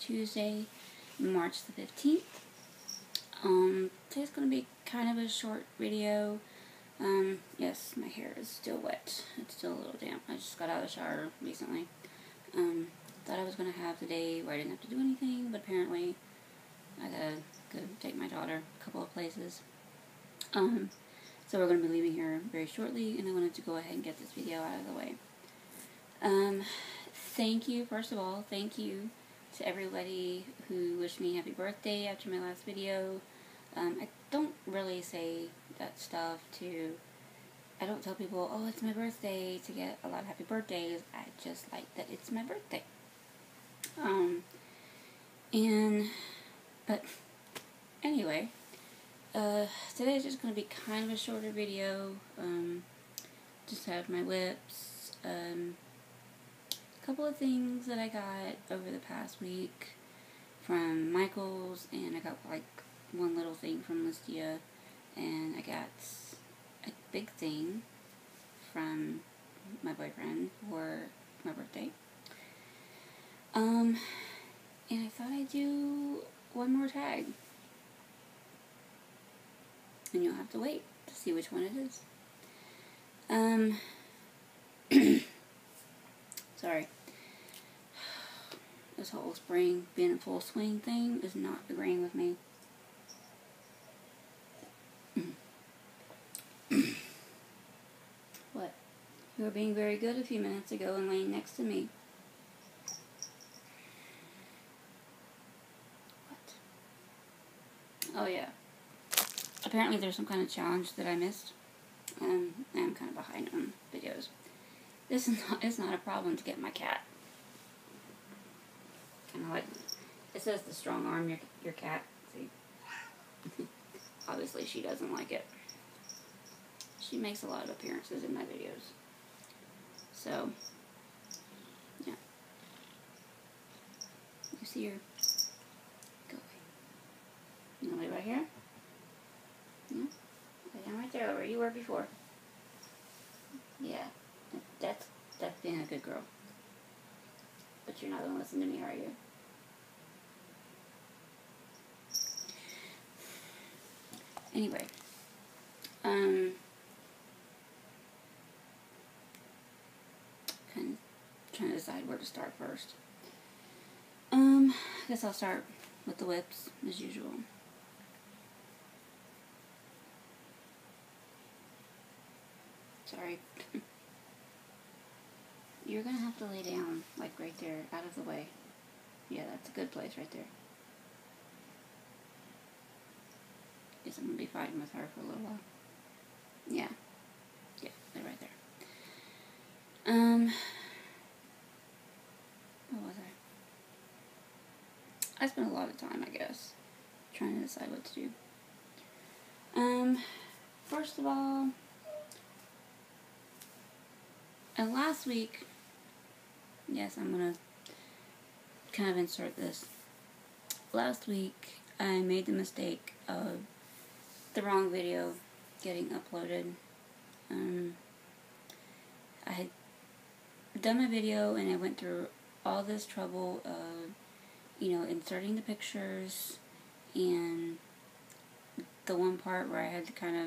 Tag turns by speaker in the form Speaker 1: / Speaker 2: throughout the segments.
Speaker 1: Tuesday, March the 15th. Today's going to be kind of a short video. Yes, my hair is still wet. It's still a little damp. I just got out of the shower recently. Thought I was going to have the day where I didn't have to do anything, but apparently I gotta go take my daughter a couple of places. So we're going to be leaving here very shortly, and I wanted to go ahead and get this video out of the way. Thank you, first of all, thank you to everybody who wished me happy birthday after my last video. I don't really say that stuff I don't tell people, oh, it's my birthday, to get a lot of happy birthdays. I just like that it's my birthday. But anyway, today is just going to be kind of a shorter video. Just have my whips, a couple of things that I got over the past week from Michael's, and I got like one little thing from Listia, and I got a big thing from my boyfriend for my birthday. And I thought I'd do one more tag. And you'll have to wait to see which one it is. Sorry. This whole spring being in full swing thing is not agreeing with me. What? You were being very good a few minutes ago and laying next to me. What? Oh yeah. Apparently there's some kind of challenge that I missed. I'm kind of behind on videos. It's not a problem to get my cat. Kind of like, it says to strong arm your cat. See? Obviously she doesn't like it. She makes a lot of appearances in my videos. So, yeah. You see her? Go away. You want to lay right here? Yeah? Lay down right there where you were before. Yeah. That's being a good girl. But you're not going to listen to me, are you? Anyway. Kind of trying to decide where to start first. I guess I'll start with the whips, as usual. Sorry. You're going to have to lay down, like right there, out of the way. Yeah, that's a good place right there. Guess I'm going to be fighting with her for a little while. Yeah. Yeah, they're right there. What was I spent a lot of time, I guess, trying to decide what to do. First of all, last week, yes, I'm going to kind of insert this. Last week, I made the mistake of the wrong video getting uploaded. I had done my video and I went through all this trouble of, inserting the pictures, and the one part where I had to kind of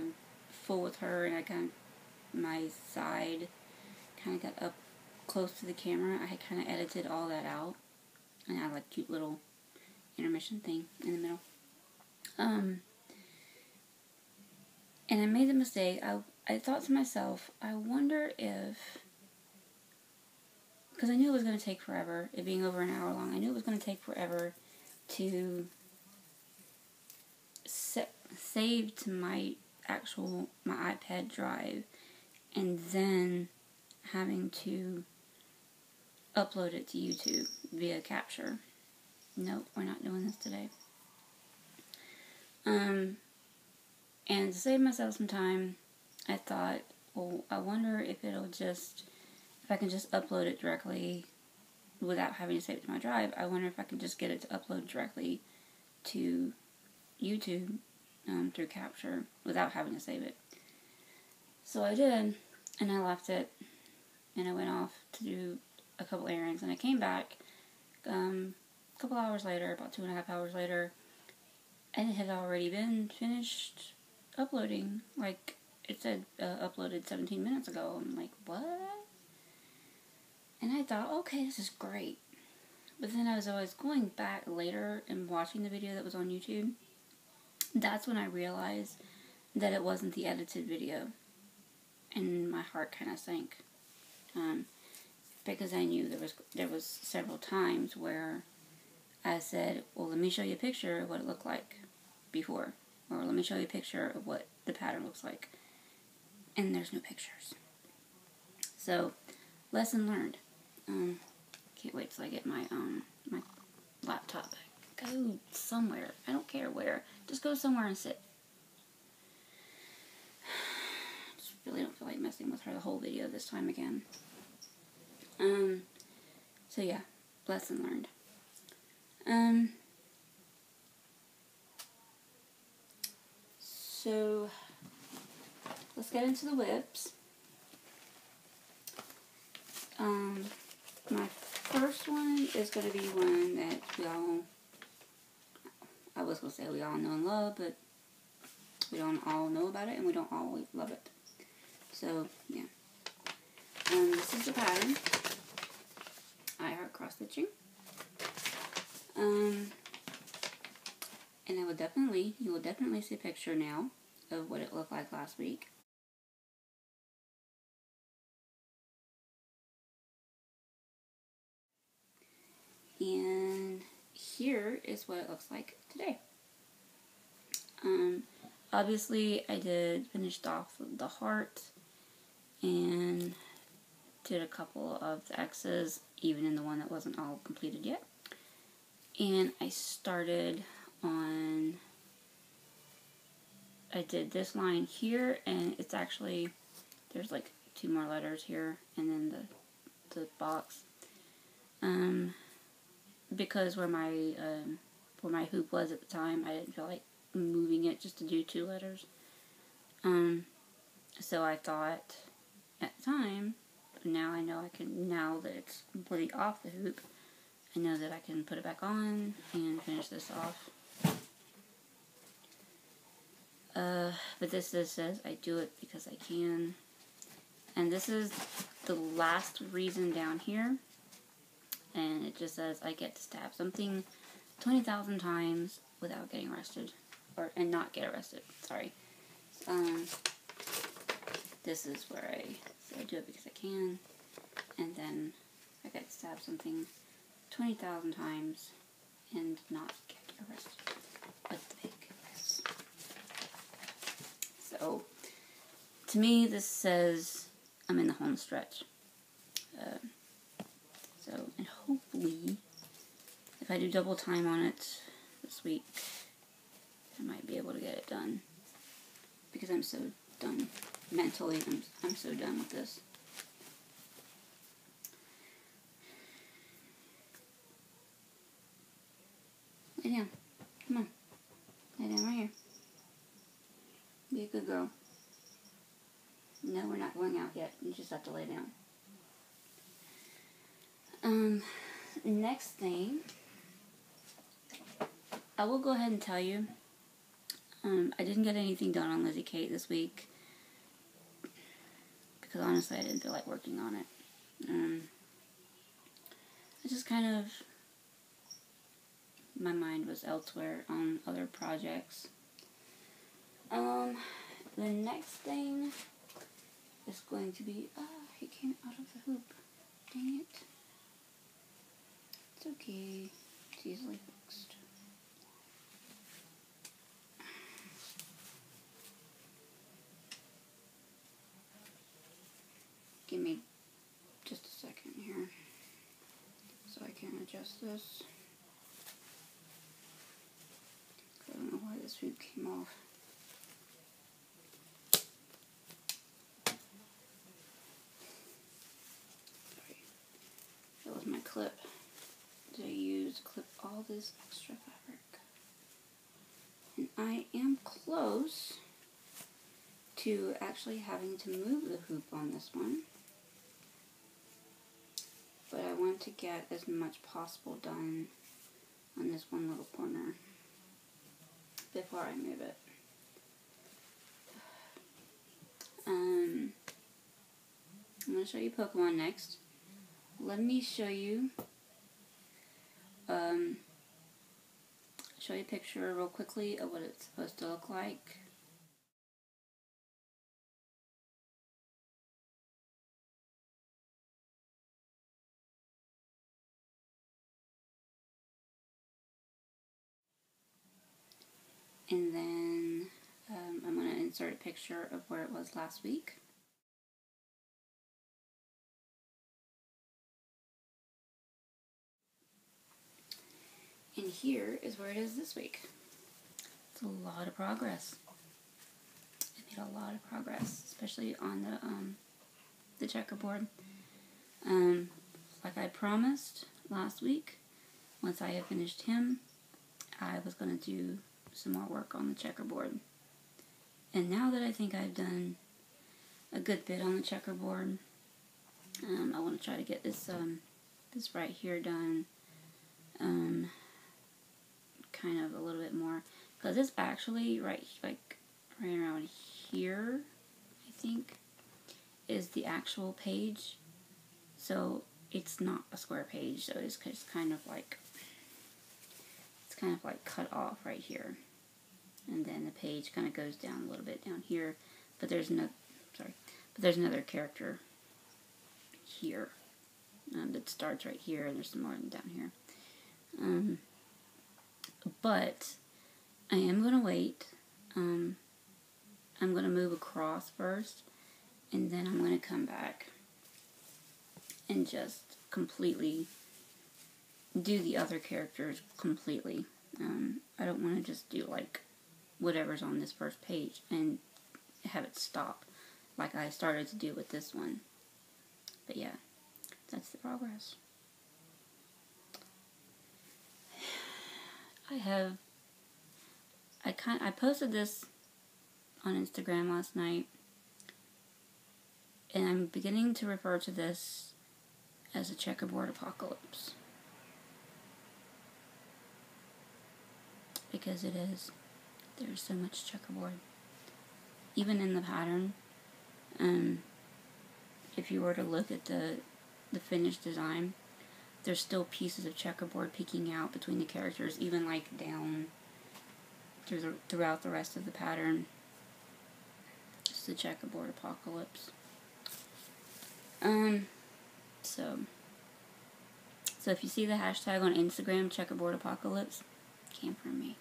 Speaker 1: fool with her and my side kind of got up close to the camera. I had kind of edited all that out, and I had like cute little intermission thing in the middle. And I made the mistake. I thought to myself, I wonder if, because I knew it was going to take forever, it being over an hour long, I knew it was going to take forever to save to my iPad drive, and then having to upload it to YouTube via capture. Nope, we're not doing this today. And to save myself some time, I thought, well, I wonder if I can just upload it directly without having to save it to my drive. I wonder if I can just get it to upload directly to YouTube through capture without having to save it. So I did, and I left it, and I went off to do a couple errands, and I came back a couple hours later, about 2.5 hours later, and it had already been finished uploading. Like, it said uploaded 17 minutes ago. I'm like, what? And I thought, okay, this is great. But then as I was going back later and watching the video that was on YouTube, that's when I realized that it wasn't the edited video. And my heart kind of sank. Because I knew there was several times where I said, well, let me show you a picture of what it looked like before. Or let me show you a picture of what the pattern looks like. And there's no pictures. So, lesson learned. Can't wait till I get my my laptop. Go somewhere. I don't care where. Just go somewhere and sit. Just really don't feel like messing with her the whole video this time again. So yeah, lesson learned. So let's get into the whips. My first one is going to be one that I was going to say we all know and love, but we don't all know about it and we don't always love it. So, yeah. This is the pattern. I heart cross stitching. And you will definitely see a picture now of what it looked like last week. And here is what it looks like today. Obviously I did finish off the heart and did a couple of the X's, even in the one that wasn't all completed yet. And I started on, I did this line here, and it's actually, there's like 2 more letters here, and then the box. Because where my hoop was at the time, I didn't feel like moving it just to do 2 letters. So I thought at the time, now I know I can, now that it's completely off the hoop, I know that I can put it back on and finish this off. But this says I do it because I can. And this is the last reason down here. And it just says I get to stab something 20,000 times without getting arrested. And not get arrested, sorry. This is where I say I do it because I can. And then I get to stab something 20,000 times and not get arrested. What the heck is this? So, to me, this says I'm in the home stretch. And hopefully, if I do double time on it this week, I might be able to get it done. Because I'm so done. Mentally, I'm so done with this. Lay down. Come on. Lay down right here. Be a good girl. No, we're not going out yet. You just have to lay down. Next thing, I will go ahead and tell you, I didn't get anything done on Lizzie Kate this week, because honestly I didn't feel like working on it. I just kind of, my mind was elsewhere on other projects. The next thing is going to be, he came out of the hoop. Dang it. It's okay. It's easily fixed. Give me just a second here so I can adjust this. I don't know why this hoop came off. Sorry. That was my clip. I use to clip all this extra fabric. And I am close to actually having to move the hoop on this one. But I want to get as much possible done on this one little corner before I move it. I'm going to show you Pokemon next. Let me show you a picture real quickly of what it's supposed to look like. And then I'm going to insert a picture of where it was last week. And here is where it is this week. It's a lot of progress. I made a lot of progress, especially on the checkerboard. Like I promised last week, once I had finished him, I was going to do some more work on the checkerboard. And now that I think I've done a good bit on the checkerboard, I want to try to get this this right here done kind of a little bit more, because it's actually right around here, I think, is the actual page. So it's not a square page, so it's kind of like cut off right here, and then the page kind of goes down a little bit down here. But there's another character here that starts right here, and there's some more down here. But I am going to wait. I'm going to move across first, and then I'm going to come back and just completely do the other characters completely. I don't want to just do like whatever's on this first page and have it stop like I started to do with this one. But yeah, that's the progress. I posted this on Instagram last night, and I'm beginning to refer to this as a checkerboard apocalypse. Because it is. There's so much checkerboard. Even in the pattern, if you were to look at the finished design, there's still pieces of checkerboard peeking out between the characters, even like down throughout the rest of the pattern. It's the checkerboard apocalypse. So if you see the hashtag on Instagram, checkerboard apocalypse, came from me.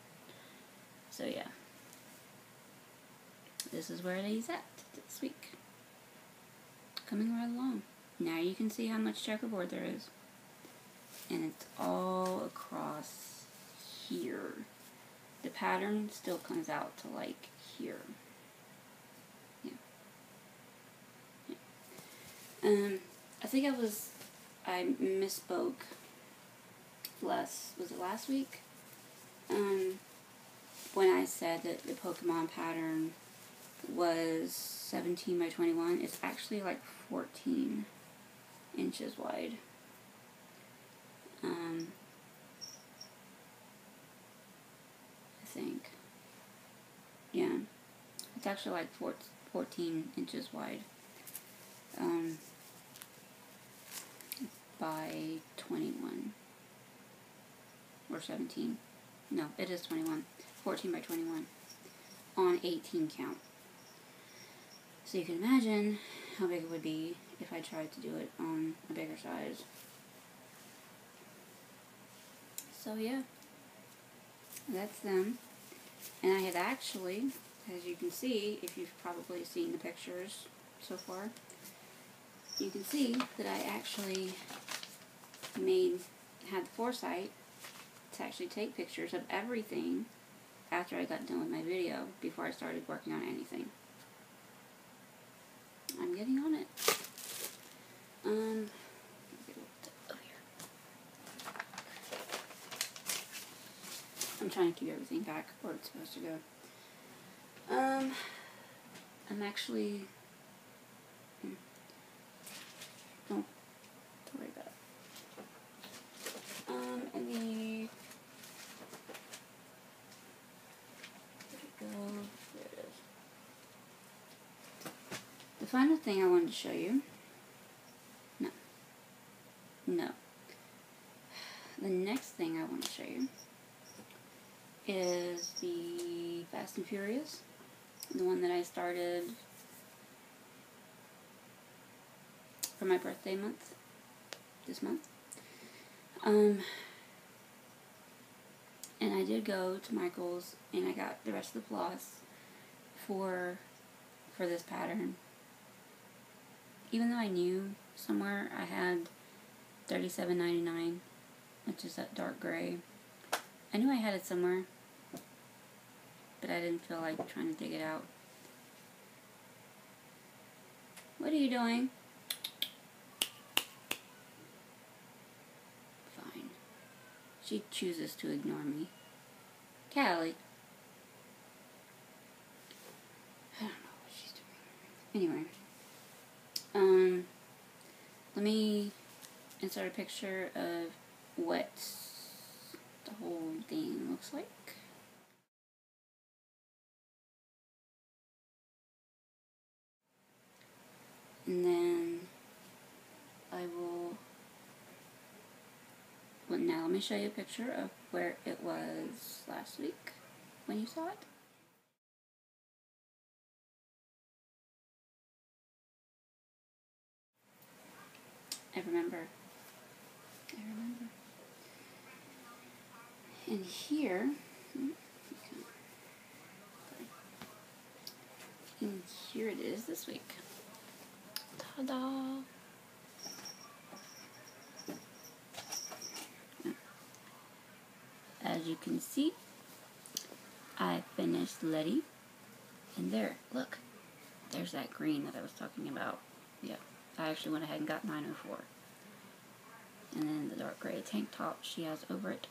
Speaker 1: So yeah, this is where it is at this week. Coming right along. Now you can see how much checkerboard there is. And it's all across here. The pattern still comes out to like here. Yeah. I think I misspoke. Was it last week? When I said that the Pokemon pattern was 17 by 21, it's actually like 14 inches wide. I think. Yeah. It's actually like 14 inches wide. By 21. Or 17. No, it is 21. 14 by 21. On 18 count. So you can imagine how big it would be if I tried to do it on a bigger size. So yeah, that's them. And I had actually, as you can see, if you've probably seen the pictures so far, you can see that I actually had the foresight to actually take pictures of everything after I got done with my video before I started working on anything. I'm getting on it. I'm trying to keep everything back where it's supposed to go. I'm actually... Don't worry about it. final thing I wanted to show you, no. The next thing I want to show you is the Fast and Furious, the one that I started for my birthday month, this month. And I did go to Michael's and I got the rest of the floss for this pattern. Even though I knew somewhere I had $37.99, which is that dark gray. I knew I had it somewhere, but I didn't feel like trying to dig it out. What are you doing? Fine. She chooses to ignore me. Callie. I don't know what she's doing. Anyway. Let me insert a picture of what the whole thing looks like. And then I will, well, now let me show you a picture of where it was last week when you saw it. I remember. And here, and here it is this week. Ta-da! As you can see, I finished Letty. And there, look, there's that green that I was talking about. Yeah, I actually went ahead and got 904. And then the dark gray tank top she has over it.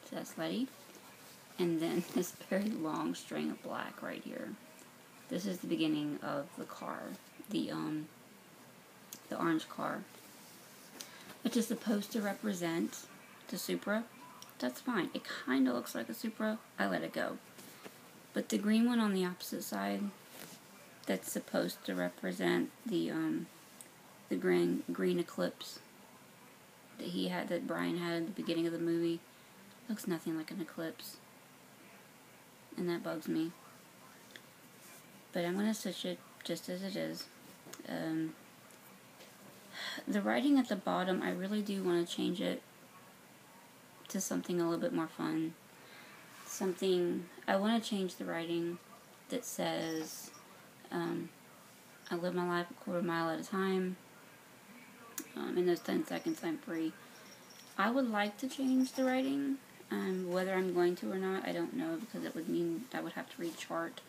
Speaker 1: So that's Letty. And then this very long string of black right here. This is the beginning of the car. The orange car. Which is supposed to represent the Supra. That's fine. It kind of looks like a Supra. I let it go. But the green one on the opposite side, that's supposed to represent the green eclipse that Bryan had at the beginning of the movie. Looks nothing like an eclipse. And that bugs me. But I'm going to stitch it just as it is. The writing at the bottom, I really do want to change it to something a little bit more fun. I want to change the writing that says, I live my life a quarter mile at a time. In those 10 seconds I'm free. I would like to change the writing. Whether I'm going to or not, I don't know, because it would mean I would have to rechart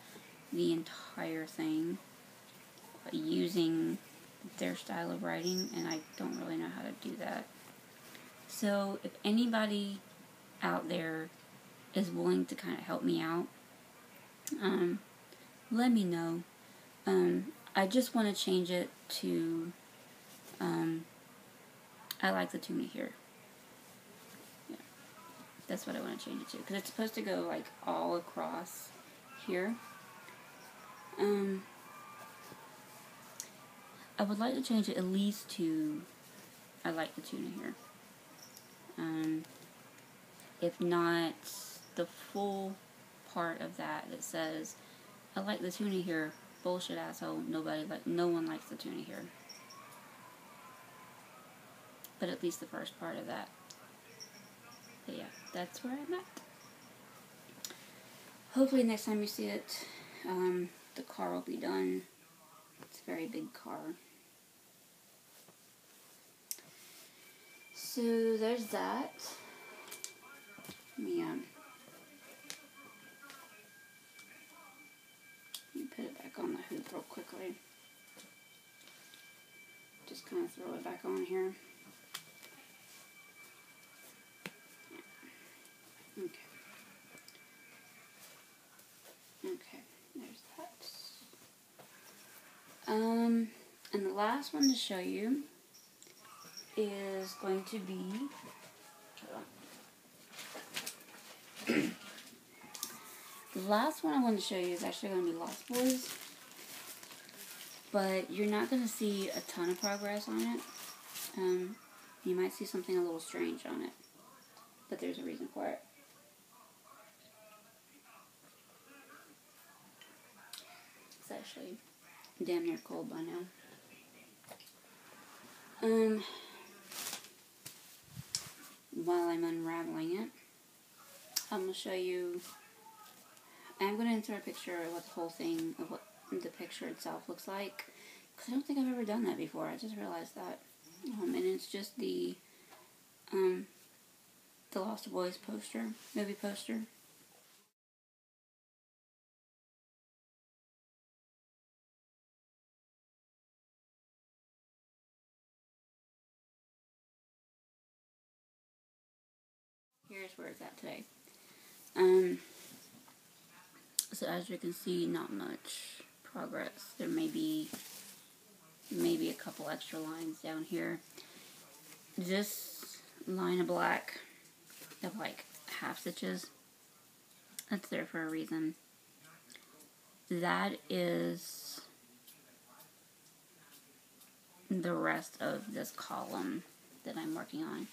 Speaker 1: the entire thing using their style of writing, and I don't really know how to do that. So if anybody out there is willing to kind of help me out, let me know. I just want to change it to I like the tuna here. Yeah, that's what I want to change it to, because it's supposed to go like all across here. I would like to change it at least to I like the tuna here. If not the full part of that says I like the tuna here, bullshit asshole, no one likes the tuna here. But at least the first part of that. But yeah, that's where I'm at. Hopefully next time you see it, the car will be done. It's a very big car. So there's that. Let me put it back on the hoop real quickly. Just kind of throw it back on here. Okay. Okay, there's that. And the last one to show you is going to be The last one I want to show you is actually going to be Lost Boys. But you're not going to see a ton of progress on it. You might see something a little strange on it. But there's a reason for it. It's actually damn near cold by now. While I'm unraveling it, I'm going to show you, I'm going to insert a picture of what the whole thing, of what the picture itself looks like, because I don't think I've ever done that before. I just realized that. And it's just the Lost Boys poster, movie poster. Here's where it's at today. So as you can see, not much progress. There may be maybe a couple extra lines down here. This line of black of like half stitches, that's there for a reason. That is the rest of this column that I'm working on.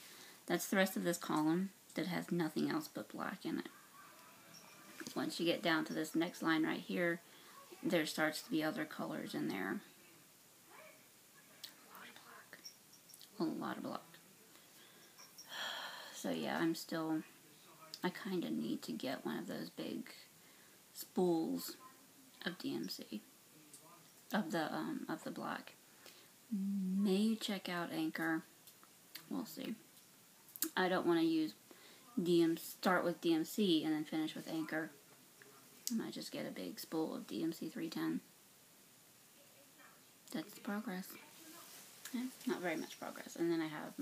Speaker 1: That's the rest of this column that has nothing else but black in it. Once you get down to this next line right here, there starts to be other colors in there. A lot of black. So yeah, I kind of need to get one of those big spools of DMC, of the black. May check out Anchor. We'll see. I don't want to use start with DMC and then finish with Anchor. I might just get a big spool of DMC 310. That's the progress. Yeah, not very much progress. And then I have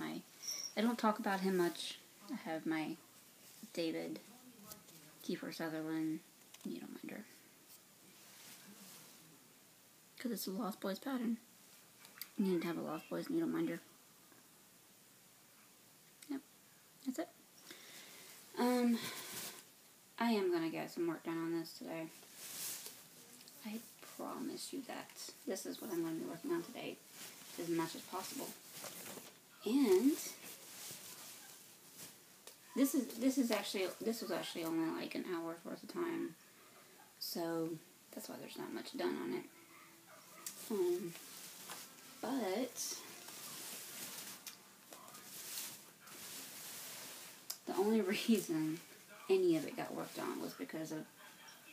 Speaker 1: I don't talk about him much. I have my David Kiefer Sutherland needle minder. Because it's a Lost Boys pattern. You need to have a Lost Boys needle minder. Yep, that's it. I am going to get some work done on this today. I promise you that. This is what I'm going to be working on today, as much as possible. And this was actually only like an hour's worth of time, so that's why there's not much done on it. But the only reason any of it got worked on was because of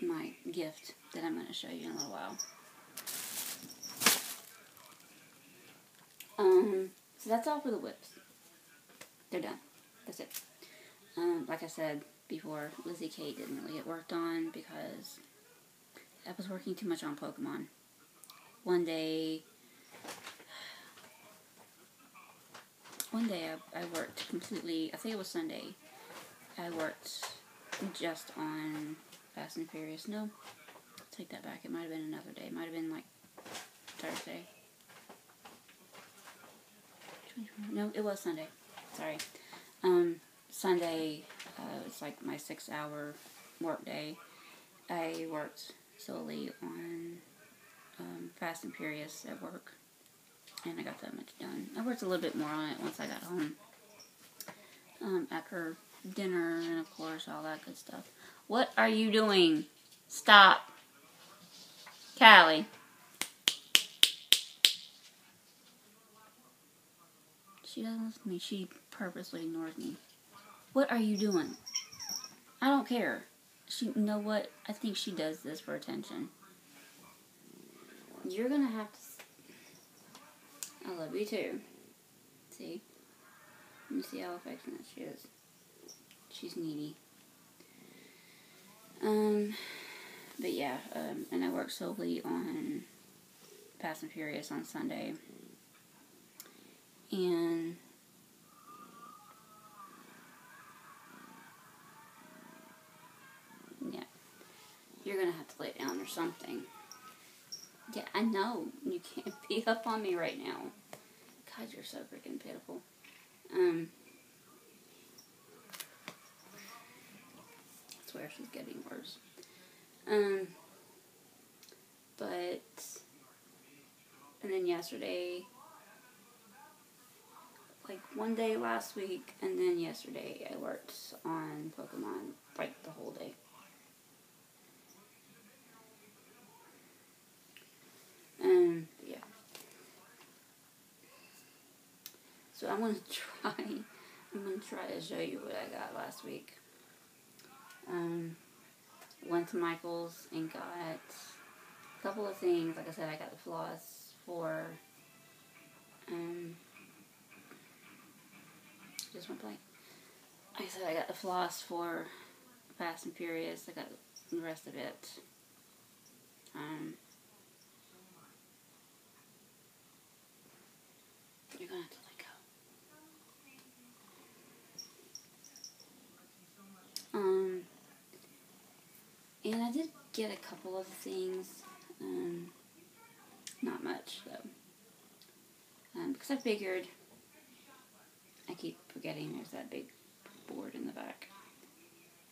Speaker 1: my gift that I'm going to show you in a little while. So that's all for the whips. They're done. That's it. Like I said before, Lizzie Kate didn't really get worked on because I was working too much on Pokemon. One day I worked completely, I think it was Sunday, I worked just on Fast and Furious. No, take that back. It might have been another day. It might have been like Thursday. No, it was Sunday. Sorry. Sunday, it's like my 6-hour work day. I worked solely on Fast and Furious at work, and I got that much done. I worked a little bit more on it once I got home. After dinner, and of course, all that good stuff. What are you doing? Stop. Callie. She doesn't listen to me. She purposely ignores me. What are you doing? I don't care. You know what? I think she does this for attention. You're gonna have to... I love you too. See? You see how affectionate she is. She's needy. But yeah, and I work solely on Fast and Furious on Sunday. And yeah, you're gonna have to lay down or something. Yeah, I know. You can't be up on me right now. God, you're so freaking pitiful. I swear she's getting worse. But, and then yesterday, like one day last week, and then yesterday, I worked on Pokemon, like, the whole day. Yeah. So I'm gonna try to show you what I got last week. Went to Michael's and got a couple of things. Like I said, I got the floss for, just went blank. Like I said, I got the floss for Fast and Furious. I got the rest of it. You're gonna have to let go. And I did get a couple of things. Not much, though. Because I figured, I keep forgetting there's that big board in the back.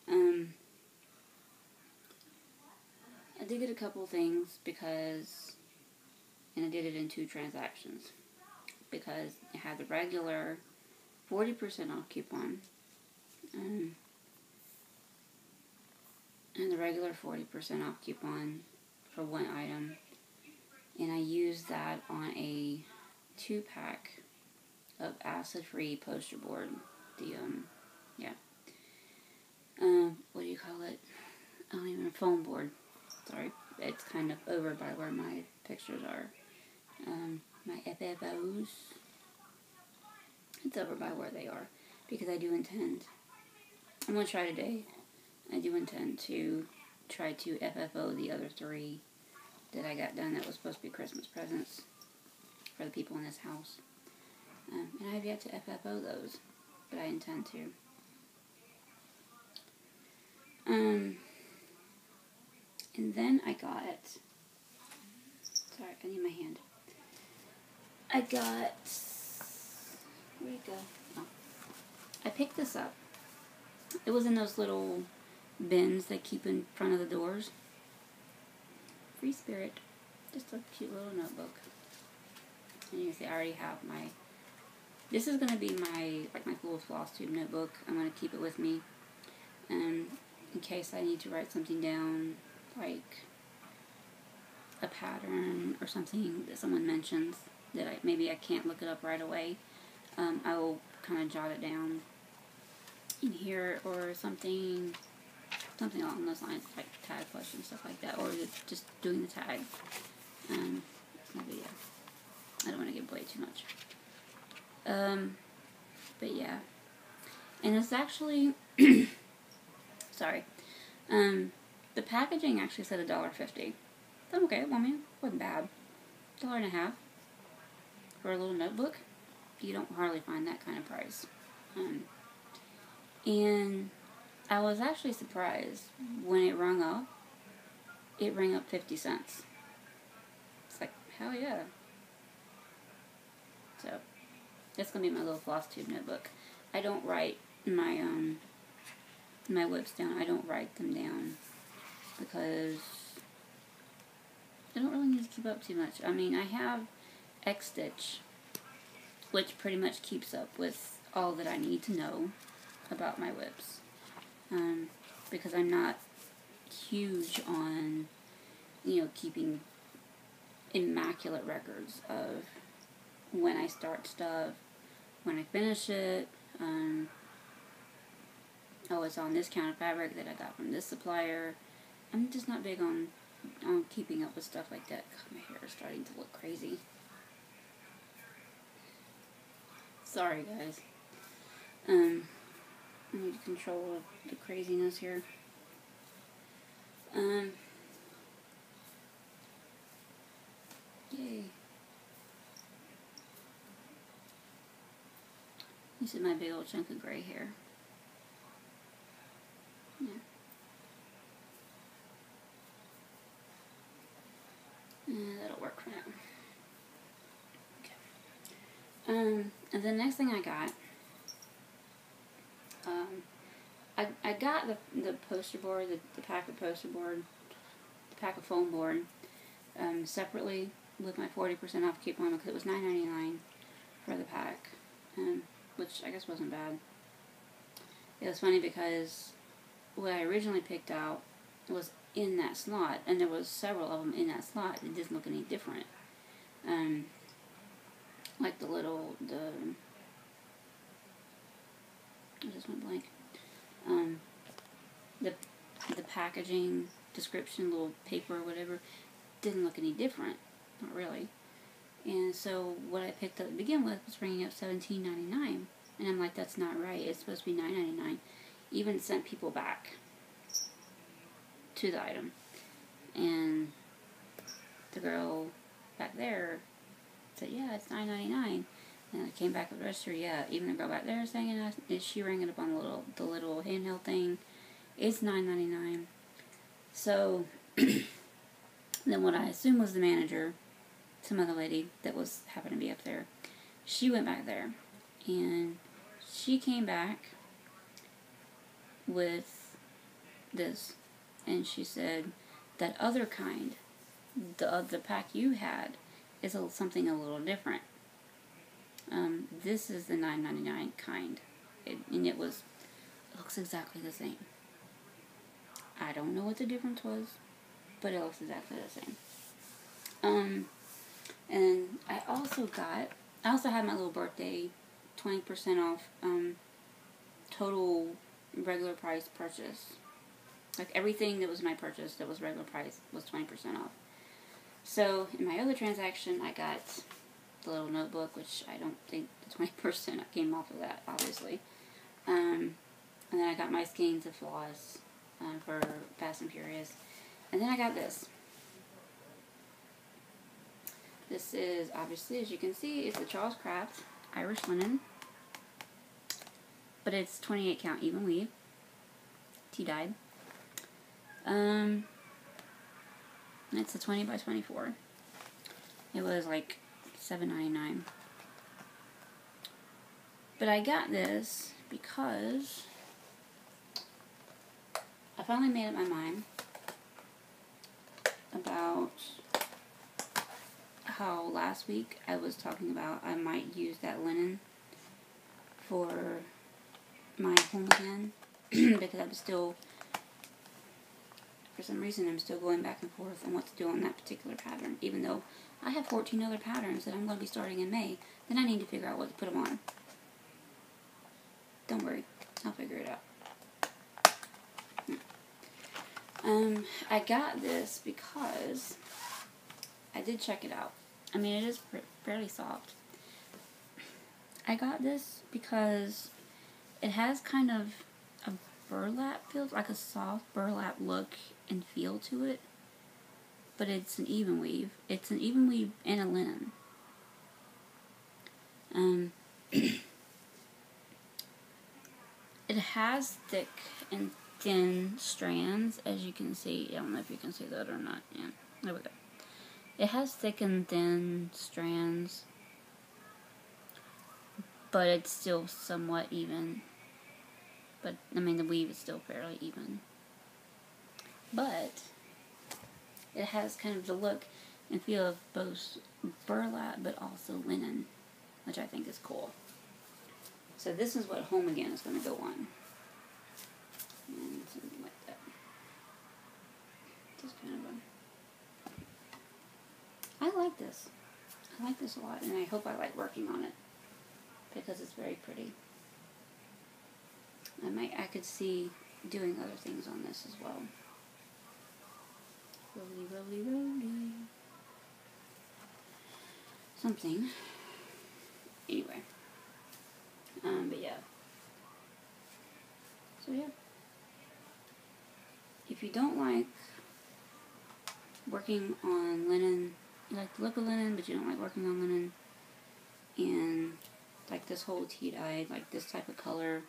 Speaker 1: I did get a couple things because, and I did it in 2 transactions, because it had the regular 40% off coupon, and the regular 40% off coupon for one item, and I used that on a 2-pack of acid-free poster board. What do you call it? I don't even know, foam board. Sorry, it's kind of over by where my pictures are. My FFOs. It's over by where they are, because I do intend, I'm going to try today, I do intend to try to FFO the other 3 that I got done that was supposed to be Christmas presents for the people in this house. And I have yet to FFO those, but I intend to. And then I got, sorry, I need my hand. I got, where'd it go? Oh. I picked this up. It was in those little bins they keep in front of the doors. Free Spirit. Just a cute little notebook. And you can see I already have my, this is going to be my little Flosstube notebook. I'm going to keep it with me. In case I need to write something down, like a pattern or something that someone mentions that maybe I can't look it up right away. I will kind of jot it down in here, or something along those lines, like tag questions, stuff like that, or just doing the tag. It's no video. I don't want to give away too much. But yeah, and it's actually sorry. The packaging actually said $1.50. Okay, well, I mean, it wasn't bad. $1.50 for a little notebook. You don't hardly find that kind of price. And I was actually surprised when it rung up. It rang up 50 cents. It's like, hell yeah. So, that's going to be my little Flosstube notebook. I don't write my my whips down. I don't write them down because I don't really need to keep up too much. I mean, I have X-Stitch, which pretty much keeps up with all that I need to know about my whips. Because I'm not huge on, keeping immaculate records of when I start stuff, when I finish it. Oh, it's on this count of fabric that I got from this supplier. I'm just not big on keeping up with stuff like that. God, my hair is starting to look crazy. Sorry, guys. I need to control the craziness here. Yay. You see my big old chunk of gray hair. Yeah. That'll work for now. Okay. And the next thing I got, I got the poster board, the pack of poster board, pack of foam board separately with my 40% off coupon because it was $9.99 for the pack, which I guess wasn't bad. It was funny because what I originally picked out was in that slot, and there was several of them in that slot. It didn't look any different. Like the I just went blank. The packaging description, little paper or whatever, didn't look any different. Not really. And so what I picked up to begin with was bringing up $17.99, and I'm like, that's not right. It's supposed to be $9.99. Even sent people back to the item, and the girl back there said, yeah, it's $9.99. And I came back with the register, yeah, even the girl back there saying it, she rang it up on the little handheld thing. It's $9.99. So then what I assumed was the manager, some other lady that was happened to be up there, she went back there, and she came back with this, and she said, that other kind, the pack you had, is something a little different. This is the $9.99 kind, and it looks exactly the same. I don't know what the difference was, but it looks exactly the same. And I also had my little birthday 20% off total regular price purchase. Like everything that was my purchase that was regular price was 20% off. So in my other transaction, I got the little notebook, which I don't think the 20% came off of that, obviously. And then I got my skeins of floss for Fast and Furious. And then I got this. This is, obviously, as you can see, it's a Charles Craft Irish linen. But it's 28 count even weave. Tea-dyed. It's a 20 by 24. It was like $7.99. But I got this because I finally made up my mind about how last week I was talking about I might use that linen for my home again because I'm still, for some reason, I'm still going back and forth on what to do on that particular pattern, even though I have 14 other patterns that I'm going to be starting in May. Then I need to figure out what to put them on. Don't worry, I'll figure it out. I got this because I did check it out. I mean, it is fairly soft. I got this because it has kind of a burlap feel, like a soft burlap look and feel to it. But it's an even weave. It's an even weave and a linen. It has thick and thin strands, as you can see. I don't know if you can see that or not. Yeah, there we go. It has thick and thin strands, but it's still somewhat even. But, I mean, the weave is still fairly even. But it has kind of the look and feel of both burlap but also linen, which I think is cool. So this is what Home Again is going to go on. And something like that. Just kind of I like this. I like this a lot, and I hope I like working on it because it's very pretty. I could see doing other things on this as well. Roly, roly, roly. Something. Anyway. But yeah. So yeah. If you don't like working on linen, you like the look of linen, but you don't like working on linen, and like this whole tea-dyed, like this type of color,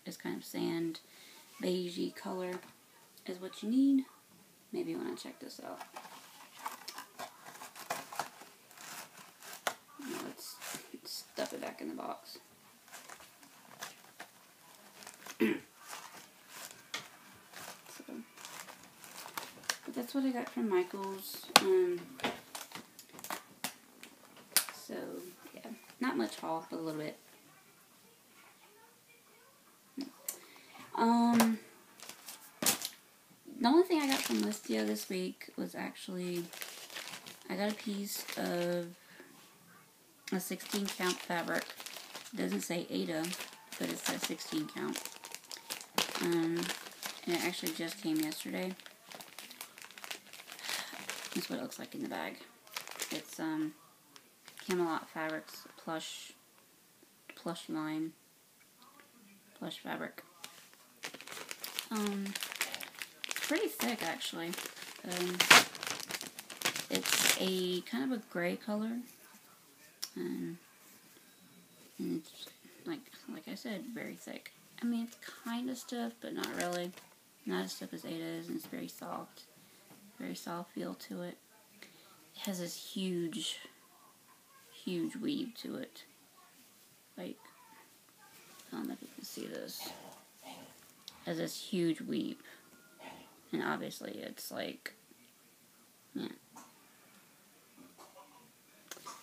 Speaker 1: this kind of sand, beigey color is what you need, maybe you want to check this out. Now let's stuff it back in the box. So, that's what I got from Michael's. So, yeah. Not much haul, but a little bit. The only thing I got from Listia this week was actually, I got a piece of a 16 count fabric. It doesn't say Ada, but it says 16 count. And it actually just came yesterday. That's what it looks like in the bag. It's Camelot Fabrics plush line, plush fabric. Pretty thick actually. It's a kind of a gray color, and it's like I said, very thick. I mean, it's kind of stiff, but not really. Not as stiff as Ada is, and it's very soft feel to it. It has this huge weave to it. Like, I don't know if you can see this. It has this huge weave. And obviously it's like, yeah.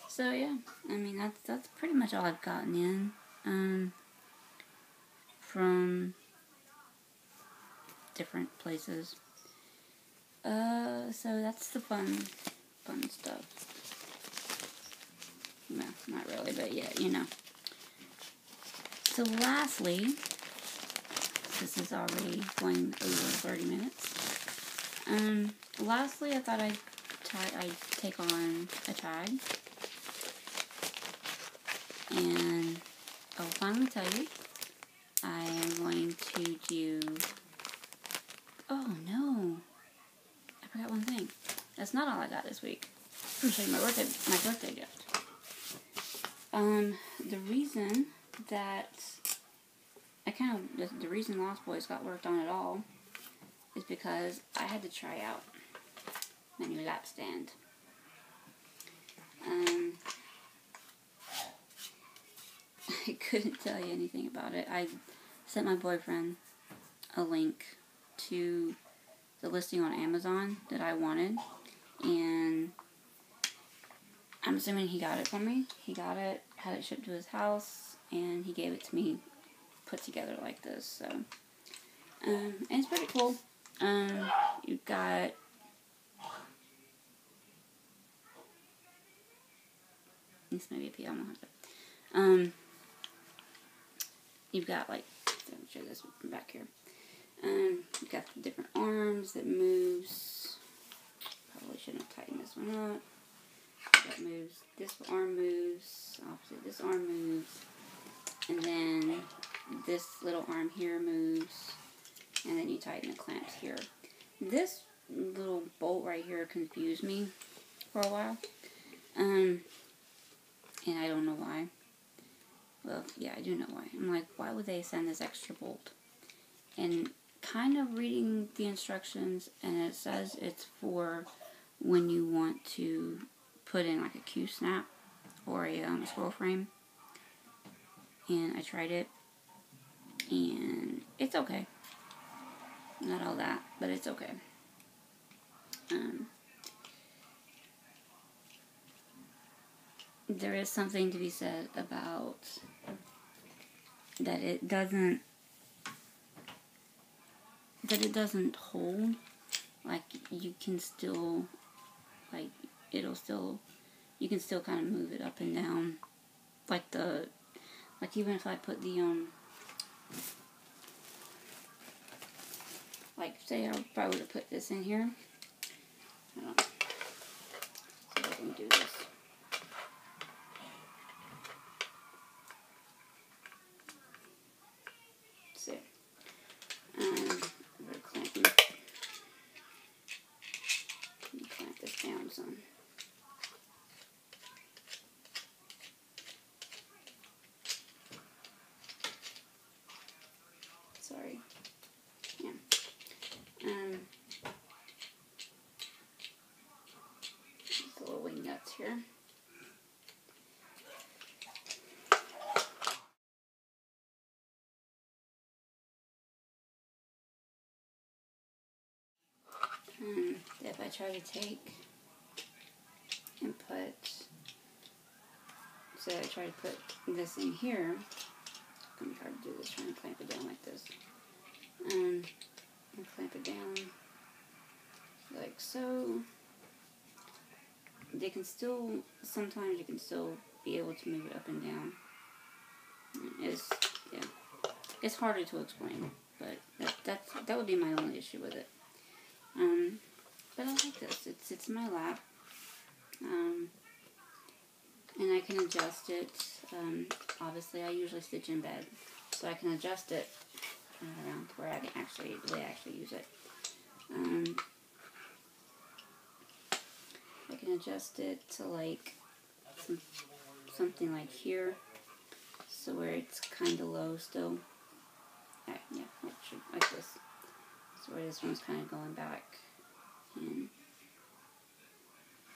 Speaker 1: So yeah, I mean that's pretty much all I've gotten in from different places. So that's the fun stuff. No, not really, but yeah, you know. So lastly, this is already going over 30 minutes. Lastly, I thought I'd take on a tag. And I will finally tell you, I am going to do, oh no, I forgot one thing. That's not all I got this week. I'm going to show you my birthday gift. The reason that the reason Lost Boys got worked on at all is because I had to try out my new lap stand. I couldn't tell you anything about it. I sent my boyfriend a link to the listing on Amazon that I wanted, and I'm assuming he got it for me. He got it, had it shipped to his house, and he gave it to me put together like this. So, and it's pretty cool. You've got this may be a P. I'm gonna have to. You've got like, let me show this from back here. You've got the different arms that moves. Probably shouldn't have tightened this one up. That moves. This arm moves. Opposite. This arm moves. And then this little arm here moves. And then you tighten the clamps here. This little bolt right here confused me for a while. And I don't know why. Well, yeah, I do know why. I'm like, why would they send this extra bolt? And kind of reading the instructions, and it says it's for when you want to put in like a Q-snap or a scroll frame. And I tried it, and it's okay. Not all that, but it's okay. There is something to be said about that it doesn't hold. Like, you can still, like, you can still kind of move it up and down. Like even if I put the, like, say if I were to put this in here. I don't know. See if I can do this. See. I'm going to clamp this down some. Sorry. Yeah. The little wing nuts here. if I try to take and put, so I try to put this in here, it's going to be hard to do this, trying to clamp it down like this, and clamp it down like so. They can still, sometimes you can still be able to move it up and down. It's harder to explain, but that would be my only issue with it. But I like this. It sits in my lap, and I can adjust it. Obviously, I usually stitch in bed, so I can adjust it around to where I can actually use it. I can adjust it to like something like here, so where it's kind of low still. Yeah, like this. So where this one's kind of going back.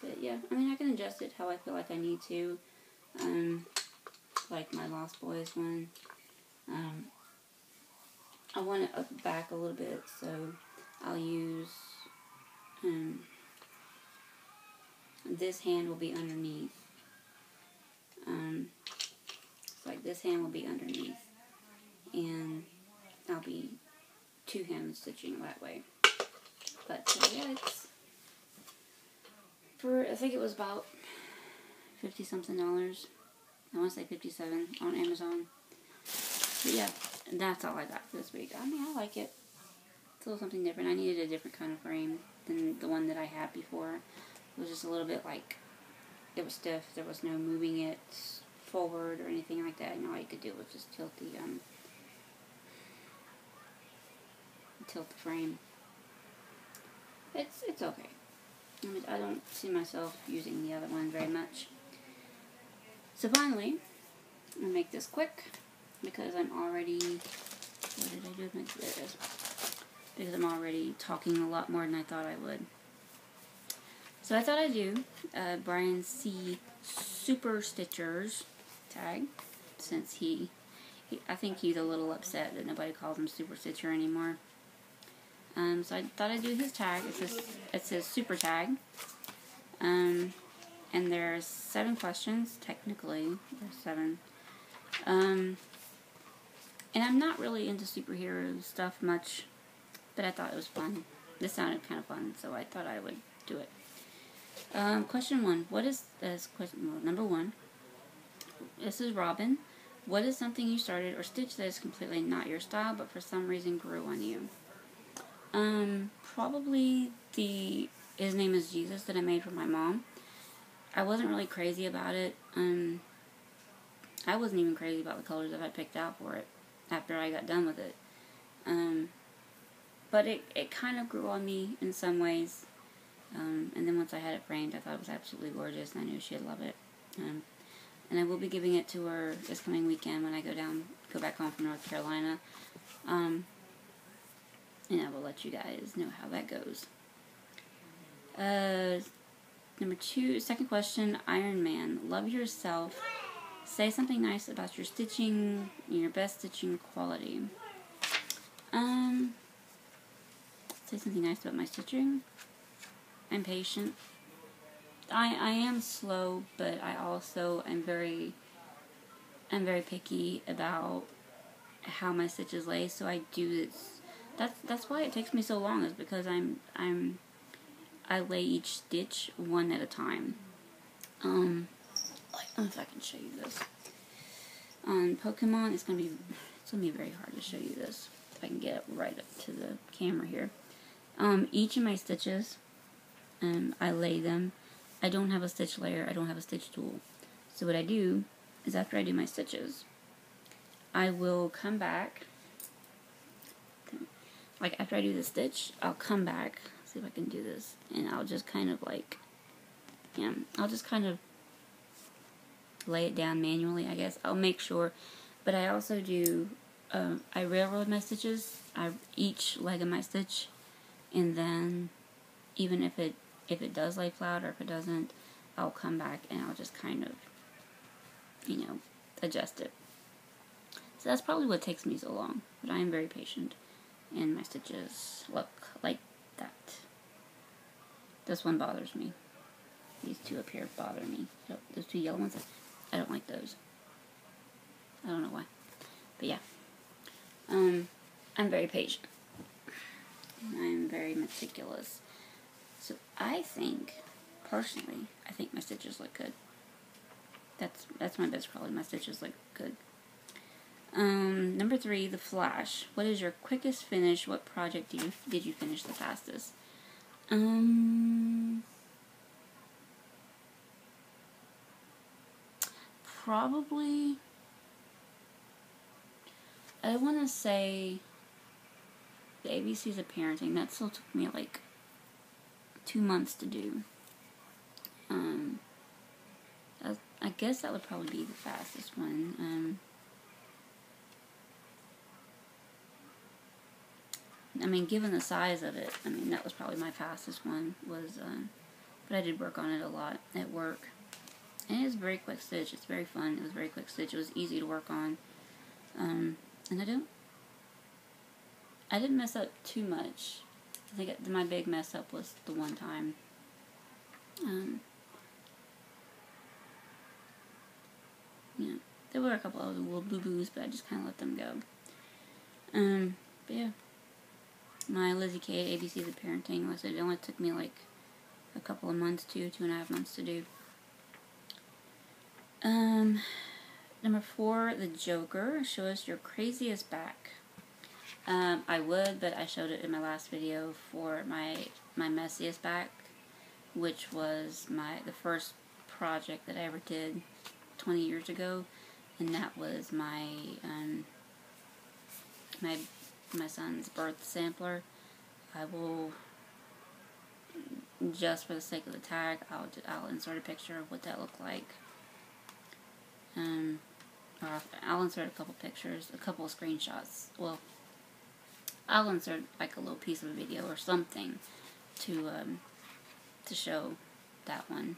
Speaker 1: But yeah, I mean, I can adjust it how I feel like I need to. Like my Lost Boys one. I want it up back a little bit, so I'll use this hand will be underneath. Like this hand will be underneath, and I'll be two-hand stitching that way. But yeah, it's for, I think it was about $50-something. I want to say $57 on Amazon. But yeah, that's all I got for this week. I mean, I like it. It's a little something different. I needed a different kind of frame than the one that I had before. It was just a little bit like, it was stiff. There was no moving it forward or anything like that. And all you could do was just tilt the frame. It's okay. I mean, I don't see myself using the other one very much. So finally, I'm going to make this quick because I'm already, what did I do? There it is. Because I'm already talking a lot more than I thought I would. So I thought I'd do Bryan C. Super Stitchers tag, since I think he's a little upset that nobody calls him Super Stitcher anymore. So I thought I'd do his tag. It says Super Tag. And there's 7 questions, technically. There's 7. And I'm not really into superhero stuff much, but I thought it was fun. This sounded kind of fun, so I thought I would do it. Question 1. What is this question? Well, number 1. This is Robin. What is something you started or stitched that is completely not your style, but for some reason grew on you? Probably His Name is Jesus that I made for my mom. I wasn't really crazy about it. I wasn't even crazy about the colors that I picked out for it after I got done with it. But it kind of grew on me in some ways. And then once I had it framed, I thought it was absolutely gorgeous, and I knew she'd love it. And I will be giving it to her this coming weekend when I go back home from North Carolina. And I will let you guys know how that goes. Number 2, second question, Iron Man. Love yourself. Say something nice about your stitching, your best stitching quality. Say something nice about my stitching. I'm patient. I am slow, but I also am very picky about how my stitches lay, so I do this. That's why it takes me so long, is because I lay each stitch one at a time. I don't know if I can show you this. On Pokemon, it's gonna be very hard to show you this. If I can get it right up to the camera here. Each of my stitches, I lay them. I don't have a stitch layer. I don't have a stitch tool. So what I do is, after I do my stitches, I will come back. Like, after I do the stitch, I'll come back. See if I can do this. And I'll just kind of like, I'll just kind of lay it down manually, I guess. I'll make sure. But I also do, I railroad my stitches. Each leg of my stitch. And then, even if it does lay flat or if it doesn't, I'll come back and I'll just kind of, adjust it. So that's probably what takes me so long. But I am very patient. And my stitches look like that. This one bothers me. These two up here bother me. Those two yellow ones, I don't like those. I don't know why. But yeah. I'm very patient. I'm very meticulous. So I think, personally, I think my stitches look good. That's my best quality. My stitches look good. Number 3, the flash. What is your quickest finish? What project did you finish the fastest? Probably, I want to say the ABCs of Parenting. That still took me like 2 months to do. I guess that would probably be the fastest one. I mean, given the size of it, I mean, that was probably my fastest one. But I did work on it a lot at work. And it is a very quick stitch. It's very fun. It was a very quick stitch. It was easy to work on. And I didn't mess up too much. I think my big mess up was the one time. You know, there were a couple of little boo-boos, but I just kind of let them go. But yeah. My Lizzie Kate ABCs of Parenting, like I said, it only took me like a couple of months, 2.5 months to do. Number 4, the Joker. Show us your craziest back. I would, but I showed it in my last video for my messiest back, which was the first project that I ever did 20 years ago, and that was my my son's birth sampler. I will, just for the sake of the tag, I'll insert a picture of what that looked like. I'll insert a couple pictures, a couple of screenshots. Well, I'll insert like a little piece of a video or something to show that one,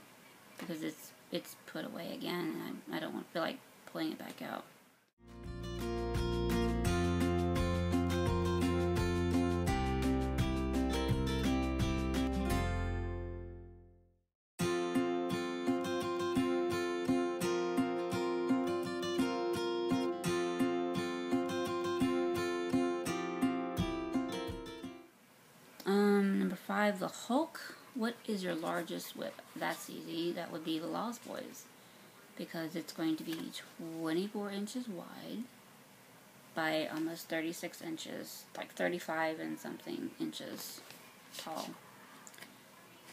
Speaker 1: because it's put away again, and I don't want to feel like pulling it back out. Number 5, the Hulk. What is your largest whip? That's easy. That would be the Lost Boys, because it's going to be 24 inches wide by almost 36 inches, like 35 and something inches tall.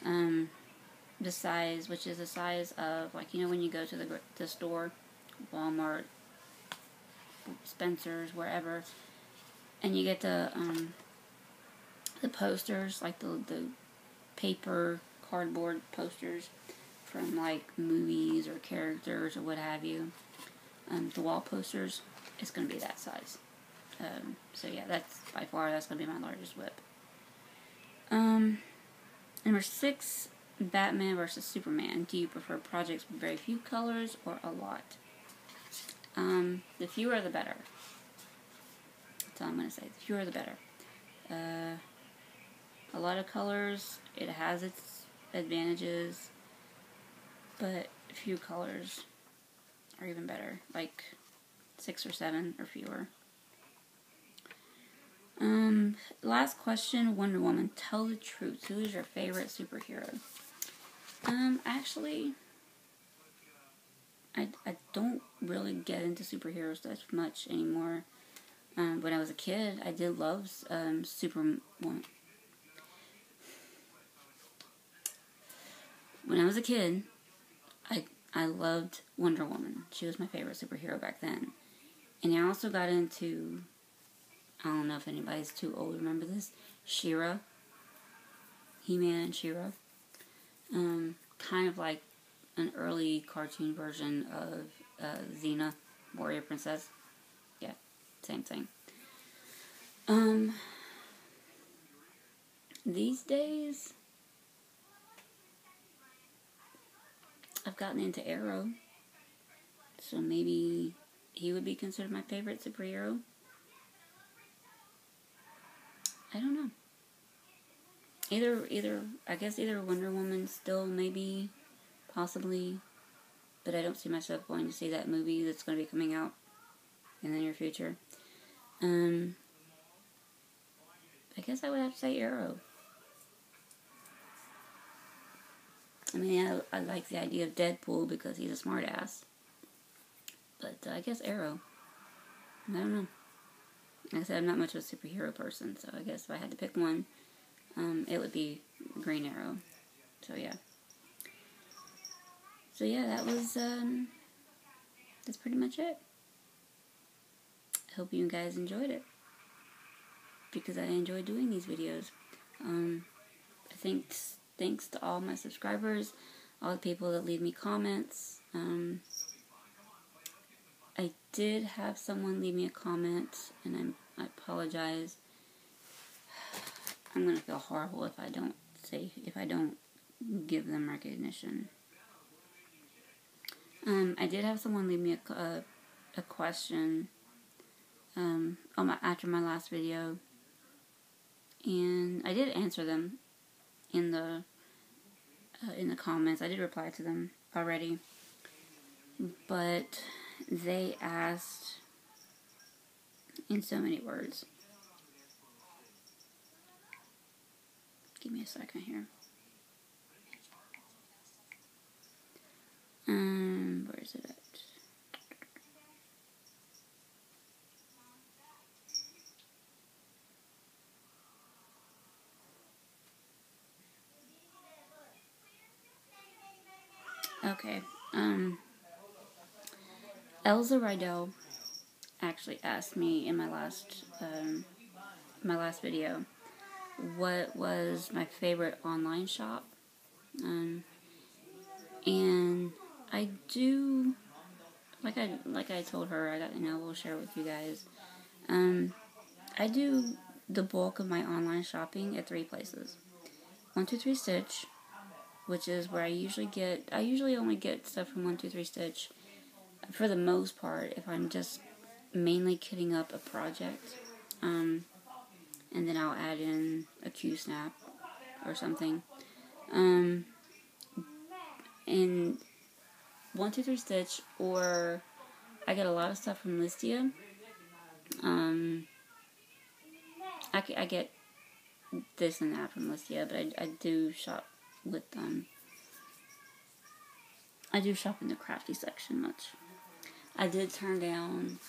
Speaker 1: The size, which is the size of, like, you know, when you go to the store, Walmart, Spencer's, wherever, and you get the posters, like the paper cardboard posters from like movies or characters or what have you, the wall posters, it's going to be that size. So yeah, that's by far, that's going to be my largest whip. Number 6, Batman versus Superman. Do you prefer projects with very few colors or a lot? The fewer the better. That's all I'm going to say. The fewer the better. A lot of colors, it has its advantages, but few colors are even better, like 6 or 7 or fewer. Last question, Wonder Woman. Tell the truth. Who is your favorite superhero? Actually, I don't really get into superheroes that much anymore. When I was a kid, I did love Superman. When I was a kid, I loved Wonder Woman. She was my favorite superhero back then. And I also got into, I don't know if anybody's too old to remember this, She-Ra. He-Man and She-Ra. Kind of like an early cartoon version of Xena, Warrior Princess. Yeah, same thing. These days, I've gotten into Arrow, so maybe he would be considered my favorite superhero. I don't know. I guess either Wonder Woman still, maybe, possibly, but I don't see myself going to see that movie that's going to be coming out in the near future. I guess I would have to say Arrow. I mean, I like the idea of Deadpool because he's a smartass. But I guess Arrow. I don't know. Like I said, I'm not much of a superhero person, so I guess if I had to pick one, it would be Green Arrow. So yeah. So yeah, that's pretty much it. I hope you guys enjoyed it, because I enjoy doing these videos. Thanks to all my subscribers, all the people that leave me comments. I did have someone leave me a comment, and I apologize. I'm gonna feel horrible if I don't give them recognition. I did have someone leave me a question after my last video, and I did answer them in the comments. I did reply to them already, but they asked in so many words. Give me a second here. Where is it at? Okay. Elza Rydell actually asked me in my last video what was my favorite online shop, and I do, like I told her, I will share with you guys. I do the bulk of my online shopping at 3 places. 123 Stitch, which is where I usually only get stuff from 123 Stitch for the most part if I'm just mainly kitting up a project. And then I'll add in a Q-snap or something. And 123 Stitch, or I get a lot of stuff from Listia. I get this and that from Listia, but I do shop with them. I do shop in the crafty section much. I did turn down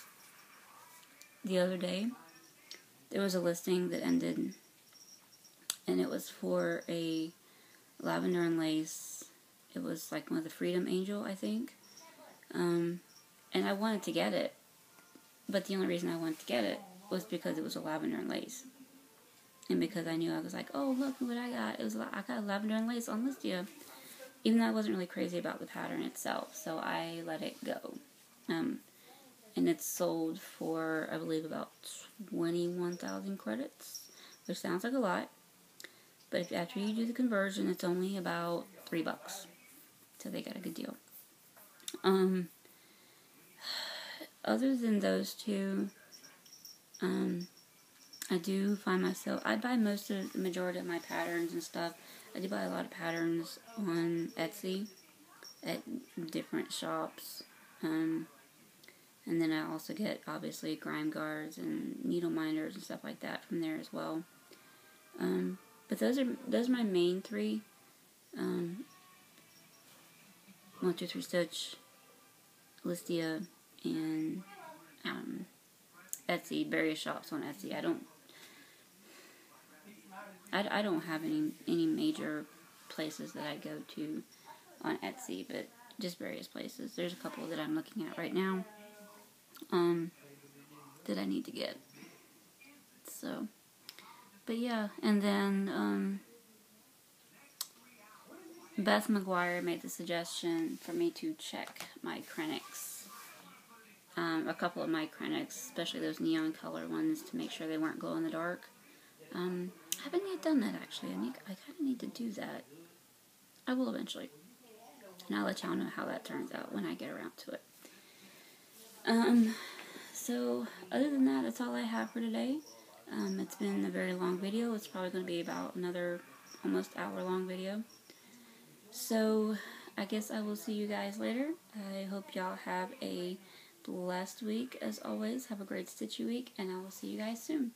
Speaker 1: the other day. There was a listing that ended, and it was for a lavender and lace. It was like one of the Freedom Angel, I think. And I wanted to get it, but the only reason I wanted to get it was because it was a lavender and lace. And because I knew, I was like, oh, look what I got. I got lavender and lace on Listia. Even though I wasn't really crazy about the pattern itself, so I let it go. And it's sold for, I believe, about 21,000 credits, which sounds like a lot. But if after you do the conversion, it's only about $3. So they got a good deal. Other than those two, I do find myself, I buy the majority of my patterns and stuff. I do buy a lot of patterns on Etsy at different shops. And then I also get, obviously, grime guards and needle minders and stuff like that from there as well. But those are my main 3. 123 Stitch, Listia, and Etsy. Various shops on Etsy. I don't have any major places that I go to on Etsy, but just various places. There's a couple that I'm looking at right now that I need to get. So, but yeah, and then Beth McGuire made the suggestion for me to check my Krennics. A couple of my Krennics, especially those neon color ones, to make sure they weren't glow in the dark. I haven't yet done that, actually. I kind of need to do that. I will eventually. And I'll let y'all know how that turns out when I get around to it. So, other than that, that's all I have for today. It's been a very long video. It's probably going to be about another almost hour-long video. So, I guess I will see you guys later. I hope y'all have a blessed week. As always, have a great stitchy week, and I will see you guys soon.